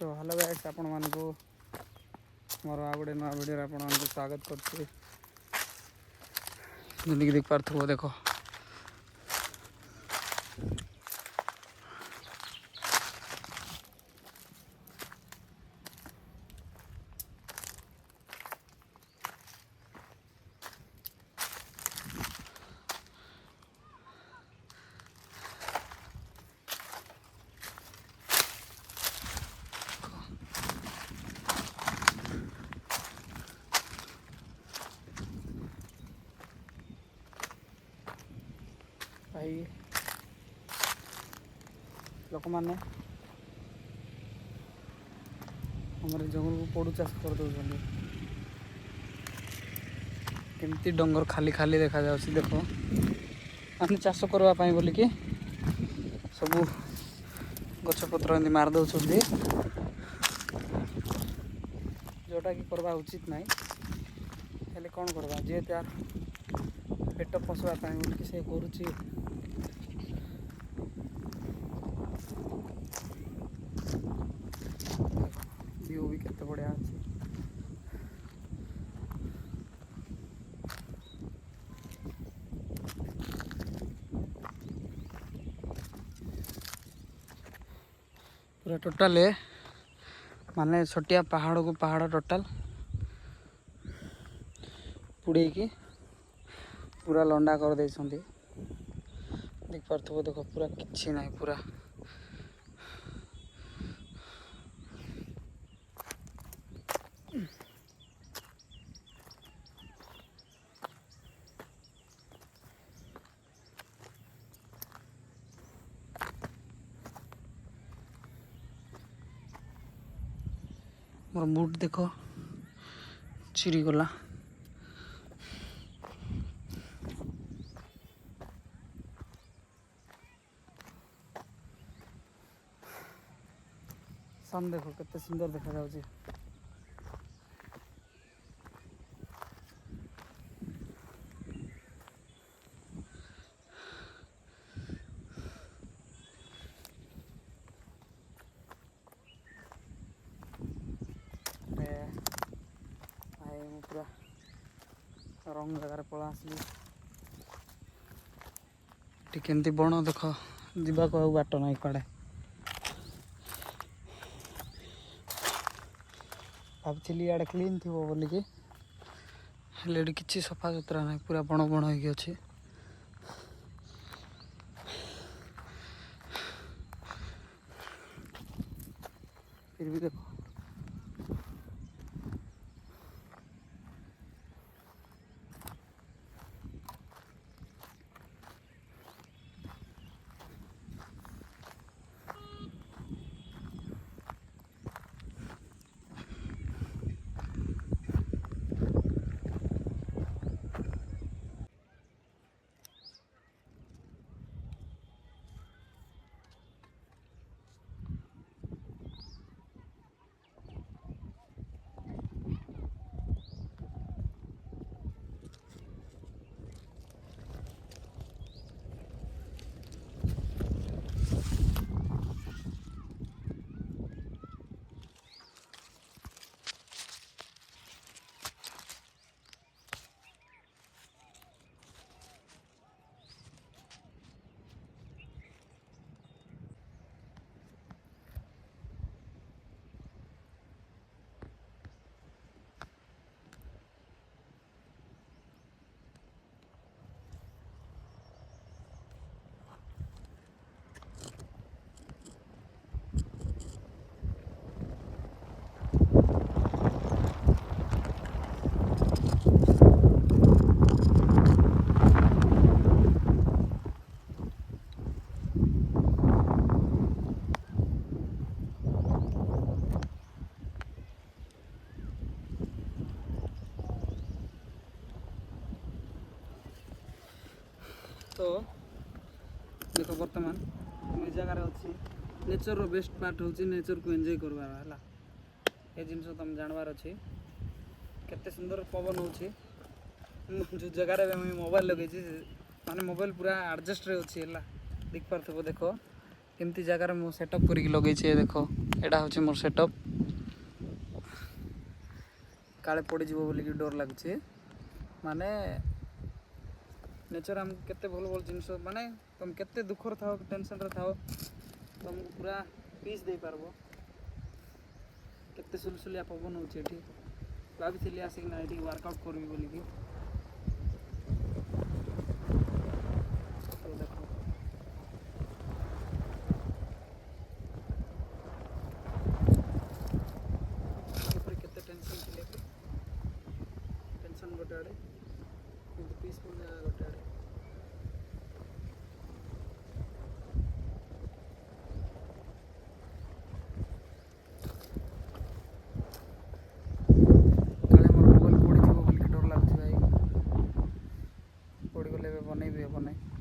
So hello guys आपण मानकु मोर आ गोटे नया वीडियो आपण मानकु स्वागत करछि। जल्दी देख पारथो देखो भाई लोक मैंने हमारे जंगल को पोड़ू चाष कर दौरान केमती डंगर खाली खाली देखा जा देखो मैंने चाष करने बोलिकी सब गछपत्र एमती मार दौरान जोटा कि करवा उचित ना हेले कौन करवा जी तार पेट पोषवाई बोलिकी से करुच्ची। व्यू भी केते बढ़िया अच्छी पूरा टोटाल माने छोटिया पहाड़ को पहाड़ टोटाल पुड़े की पूरा लंडा कर दे देख पार्थो देखो पूरा किछि ना पूरा मोर बूट देखो चिरी गला सन देखो कितने सुंदर देखा जाउची। पूरा रंग जगार पला आसली केमती बण देख जीवा को बाट ना कड़े भावली इे क्लीन थी बोलिकी हेल्ले किसी सफा सुतरा ना पूरा बण बण हो अच्छे। फिर भी देखो तो देखो बर्तमान ये जगार अच्छी नेचर रो बेस्ट पार्ट हूँ नेचर को एंजॉय करवार है ये जिनस तुम जानवर अच्छे केते सुंदर पवन हो जो जगह मोबाइल लगे माने मोबाइल पूरा एडजस्ट रे अच्छी है देख पार्थो देखो केमती जगार मु सेटअप करके लगे देख एटा हूँ मोर सेटअप काले पड़ज बोलिक डर लगुच माने नेचर आमको केते भल भल जिनस माने तुम केते दुखर थाओ टेंशन रे थाओ तुमको पूरा पीस दे पारबो केते सुलसुलिया पवन होची एठी भाभी आसिक ना एठी वर्कआउट करबी बोलिकी तो देखो केते टेंशन थे टेंशन गोटे आड़े पीसफुल जगह गोटे आड़े काले मोर मोबाइल पड़ी थी बोल के डर लगुच भाई पड़ी गले बनैबी हे नहीं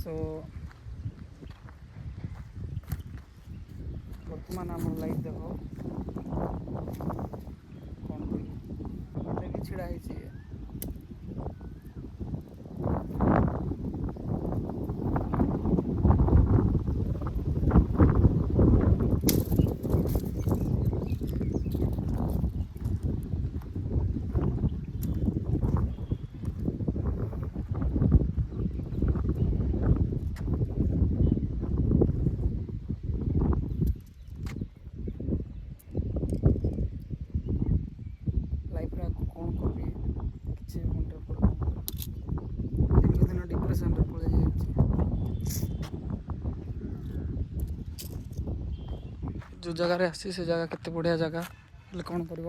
सो बर्तमान आम लाइफ देख कौन बाटे भी छिड़ा है लाइफ कौन करी किसी मुंडे पड़ो दिन दिन डिप्रेशन पड़े जो जगार आसी से जगह केते बढ़िया जगह हेल्ले कौन कर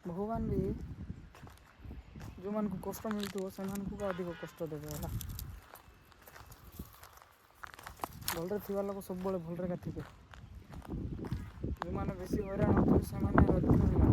भगवान भी जो ଯେଉଁମାନଙ୍କୁ କଷ୍ଟ ମିଳୁଥିବ ସେମାନଙ୍କୁ ଅଧିକ କଷ୍ଟ ଦେବେ ହେଲା। ଭଲରେ ଥିବା ଲୋକ ସବୁବେଳେ ଭଲରେ ଏକା ଥିବେ। ଯେଉଁମାନେ ବେଶୀ ହଇରାଣ ହେଉଥିବେ ସେମାନେ ଅଧିକ ହଇରାଣ।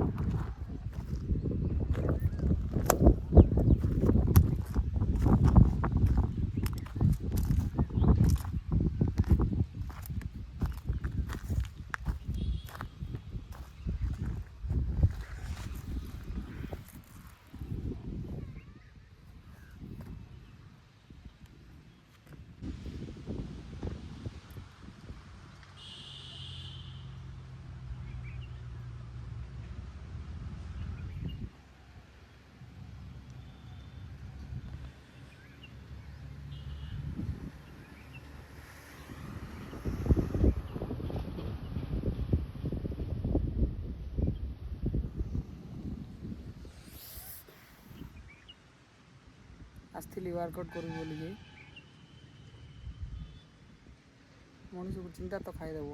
ଆସିଥିଲି ୱାର୍କଆଉଟ୍ କରିବି ବୋଲିକି ମଣିଷକୁ ଚିନ୍ତା ତ ଖାଇଦେବ।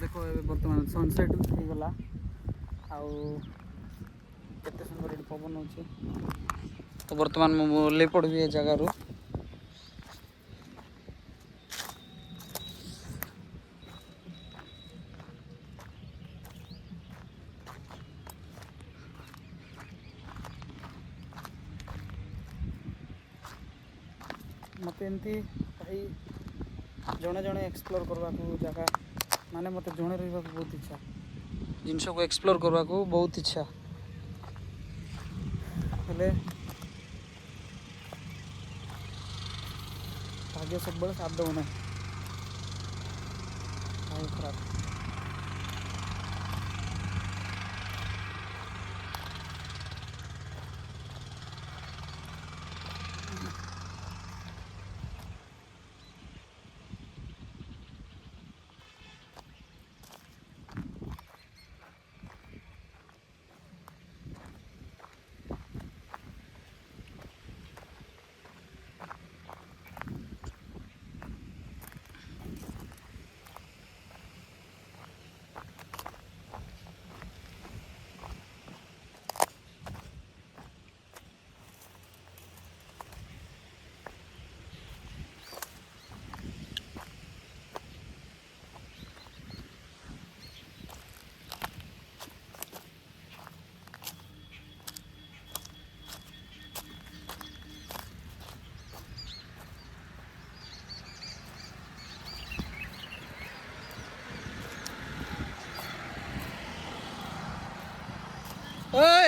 ଦେଖ ଏବେ ବର୍ତ୍ତମାନ ସନସେଟ୍ ହେଇଗଲା ଆଉ କେତେ ସୁନ୍ଦର ଏଠି ପବନ ଅଛି। ତ ବର୍ତ୍ତମାନ ମୁଁ ଓହ୍ଲେଇ ପଡ଼ିବି ଏ ଜାଗାରୁ। ମୋତେ ଏମିତି ଭାଇ ଜଣେ ଜଣେ ଏକ୍ସପ୍ଲୋର୍ କରିବାକୁ ଜାଗା ମାନେ ମୋତେ ଜଣେ ରହିବାକୁ ବହୁତ ଇଚ୍ଛା। ଜିନିଷକୁ ଏକ୍ସପ୍ଲୋର୍ କରିବାକୁ ବହୁତ ଇଚ୍ଛା, ହେଲେ ଭାଗ୍ୟ ସବୁବେଳେ ସାଥ ଦେଉ ନାହିଁ। ଭାଇ ଖରାପ। Ơi!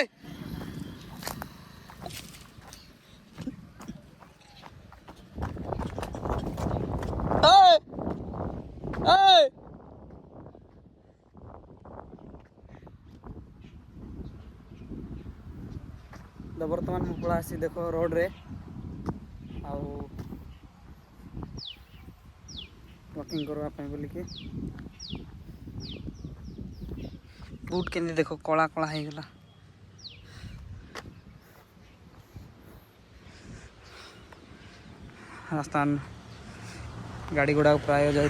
Ơi! Ơi! तो बर्तमान मैं पड़ा आसी देखो रोड रे आउ वॉकिंग करवा पे बोलिकी बूट के देखो कला कला हो गला। रास्ता गाड़ी गुड़ा प्राय जाए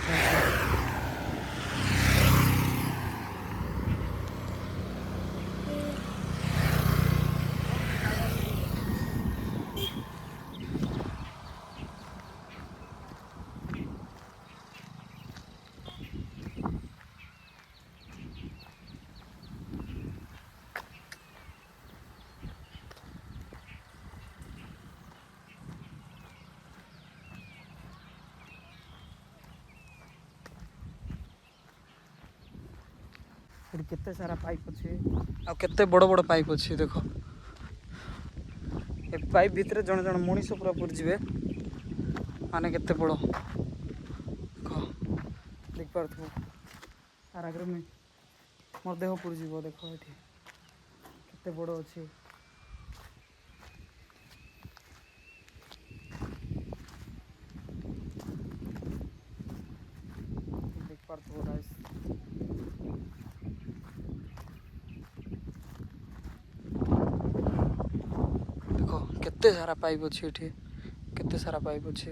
केते सारा पाइप अच्छे आ केते बड़ बड़ पाइप अच्छे देखो ए पाइप भितर जन जन मनीष पूरा पुरजिबे माने केते बड़ देख पारथो आर आगे में मोर देह पुरजिबो देखो एठी केते बड़ अच्छे देखो गाइस देखो केते सारा पाइप अच्छी एठी केते सारा पाइप अच्छी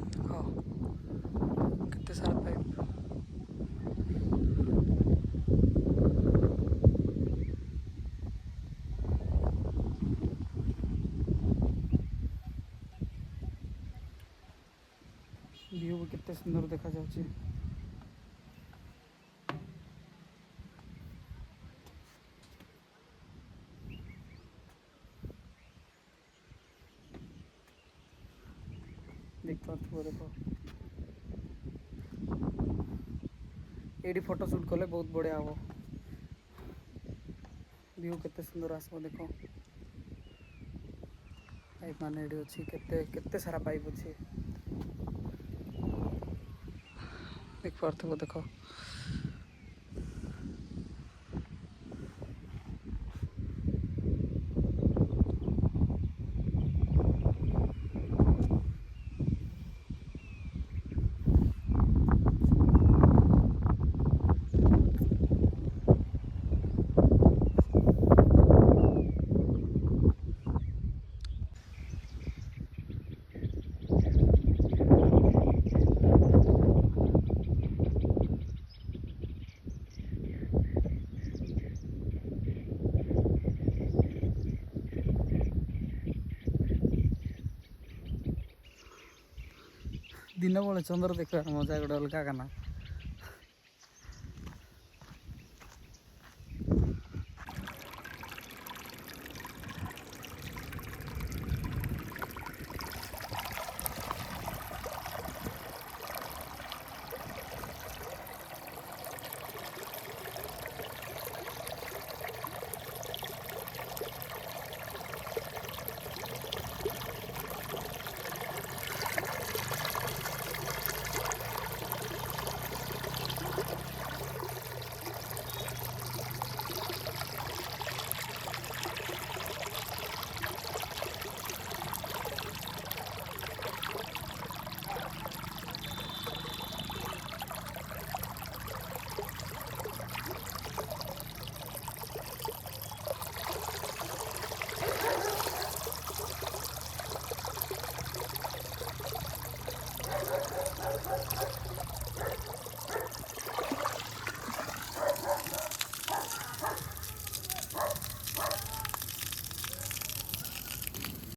देखो केते सारा पाइप व्यू भी कितने सुंदर देखा जाଉଛି देख पार्थ्व देखो ये फोटो शूट कले बहुत बढ़िया हम व्यू केते सुंदर आसो देखो पाइप मान ये अच्छी केते केते सारा पाइप अच्छी देख पार्थ्व देखो दिन बेले चंद्र देखा मजा गोटे अलग ना।